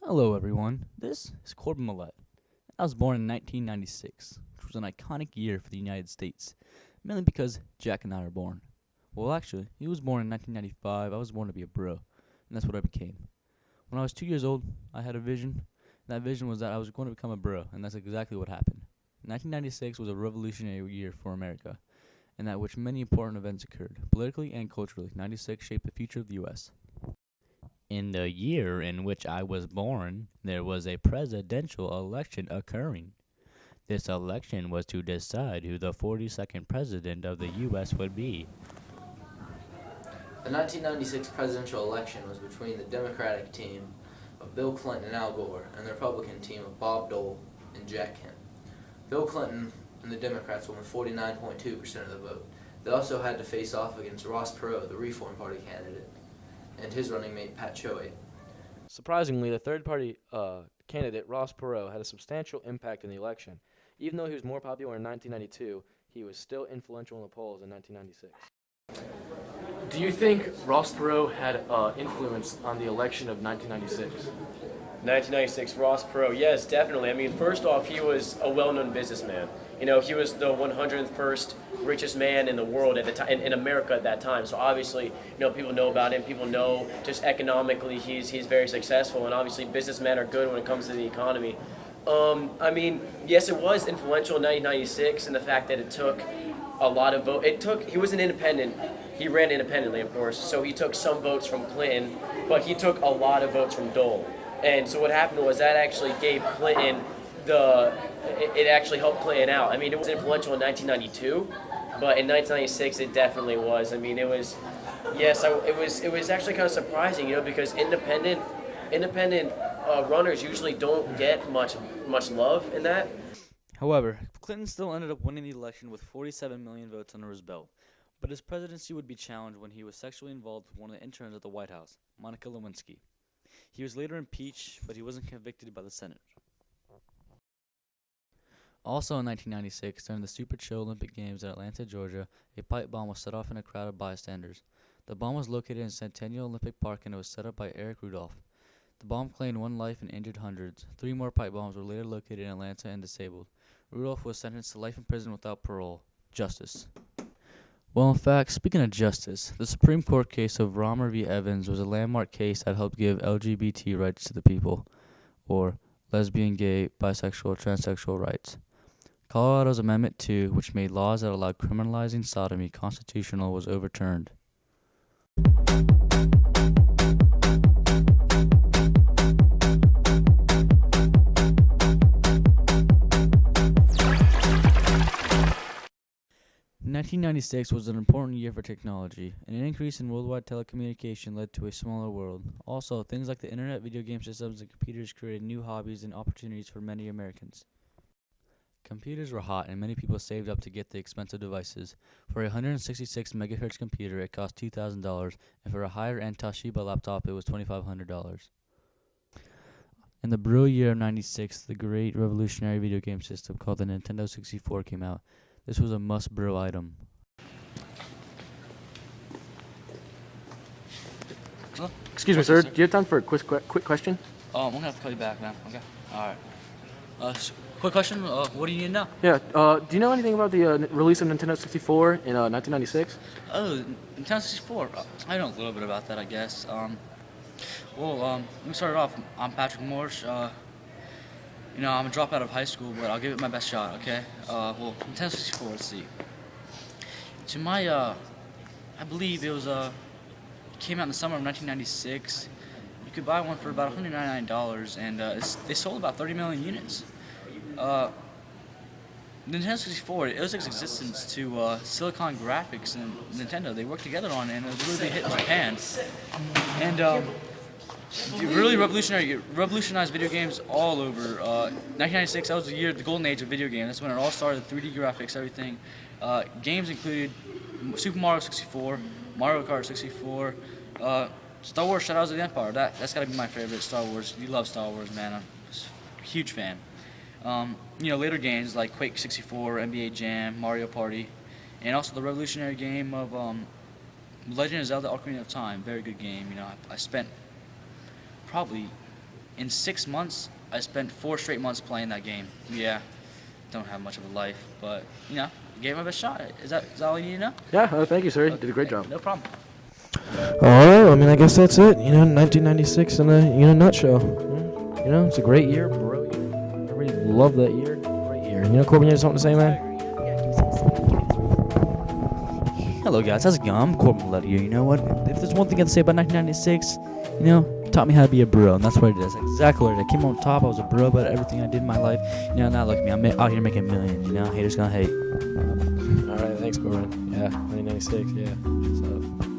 Hello, everyone. This is Corbin Mallette. I was born in 1996, which was an iconic year for the United States, mainly because Jack and I were born. Well, actually, he was born in 1995. I was born to be a bro, and that's what I became. When I was 2 years old, I had a vision. And that vision was that I was going to become a bro, and that's exactly what happened. 1996 was a revolutionary year for America, in that which many important events occurred, politically and culturally. 96 shaped the future of the U.S. In the year in which I was born, there was a presidential election occurring. This election was to decide who the 42nd president of the U.S. would be. The 1996 presidential election was between the Democratic team of Bill Clinton and Al Gore and the Republican team of Bob Dole and Jack Kemp. Bill Clinton and the Democrats won 49.2% of the vote. They also had to face off against Ross Perot, the Reform Party candidate, and his running mate Pat Choate. Surprisingly, the third-party candidate, Ross Perot, had a substantial impact in the election. Even though he was more popular in 1992, he was still influential in the polls in 1996. Do you think Ross Perot had influence on the election of 1996? 1996, Ross Perot. Yes, definitely. I mean, first off, he was a well-known businessman. You know, he was the 101st richest man in the world at the time, in America at that time. So obviously, you know, people know about him. People know just economically he's very successful, and obviously businessmen are good when it comes to the economy. I mean, yes, it was influential in 1996 in the fact that it took a lot of votes. He was an independent. He ran independently, of course, so he took some votes from Clinton, but he took a lot of votes from Dole. And so what happened was that actually gave Clinton it actually helped Clinton out. I mean, it was influential in 1992, but in 1996 it definitely was. I mean, it was actually kind of surprising, you know, because independent runners usually don't get much love in that. However, Clinton still ended up winning the election with 47 million votes under his belt, but his presidency would be challenged when he was sexually involved with one of the interns at the White House, Monica Lewinsky. He was later impeached, but he wasn't convicted by the Senate. Also in 1996, during the Super Show Olympic Games in Atlanta, Georgia, a pipe bomb was set off in a crowd of bystanders. The bomb was located in Centennial Olympic Park and it was set up by Eric Rudolph. The bomb claimed one life and injured hundreds. 3 more pipe bombs were later located in Atlanta and disabled. Rudolph was sentenced to life in prison without parole. Justice. Well, in fact, speaking of justice, the Supreme Court case of Romer v. Evans was a landmark case that helped give LGBT rights to the people, or lesbian, gay, bisexual, transsexual rights. Colorado's Amendment 2, which made laws that allowed criminalizing sodomy constitutional, was overturned. In 1996 was an important year for technology. An increase in worldwide telecommunication led to a smaller world. Also, things like the internet, video game systems, and computers created new hobbies and opportunities for many Americans. Computers were hot, and many people saved up to get the expensive devices. For a 166 megahertz computer, it cost $2,000, and for a higher-end Toshiba laptop, it was $2,500. In the brilliant year of 96, the great revolutionary video game system called the Nintendo 64 came out. This was a must-bro item. Excuse me, sir. Do you have time for a quick question? I'm gonna have to call you back, man. Okay. All right. Quick question. What do you need now? Yeah. Do you know anything about the release of Nintendo 64 in 1996? Oh, Nintendo 64. I know a little bit about that, I guess. Let me start it off. I'm Patrick Morse. You know, I'm a dropout of high school, but I'll give it my best shot, okay? Nintendo 64, let's see. To my, I believe it was, came out in the summer of 1996. You could buy one for about $199, and they sold about 30 million units. Nintendo 64, it owes its existence to Silicon Graphics and Nintendo. They worked together on it, and it was a really big hit in Japan. And, it really revolutionized video games all over. 1996, that was the year, the golden age of video games. That's when it all started, 3D graphics, everything. Games included Super Mario 64, Mario Kart 64, Star Wars Shadows of the Empire. That's got to be my favorite Star Wars. You love Star Wars, man. I'm a huge fan. You know, later games like Quake 64, NBA Jam, Mario Party, and also the revolutionary game of Legend of Zelda: Ocarina of Time. Very good game. You know, I spent probably in 6 months, I spent 4 straight months playing that game. Yeah, don't have much of a life, but, gave it my best shot. Is that all you need to know? Yeah, thank you, sir. You did a great job. No problem. All right, I mean, I guess that's it. 1996 in a nutshell. It's a great year, bro. I really love that year. Great year. Corbin, you have something to say, man? Hello guys, how's it going? I'm Corbin Mallette here. You know what? If there's one thing I'd say about 1996, taught me how to be a bro, and that's what it is. Exactly what it is. I came on top. I was a bro about everything I did in my life. Now look at me. I'm out here making millions. Haters gonna hate. All right, thanks, Corbin. Yeah, 1996. Yeah. What's up?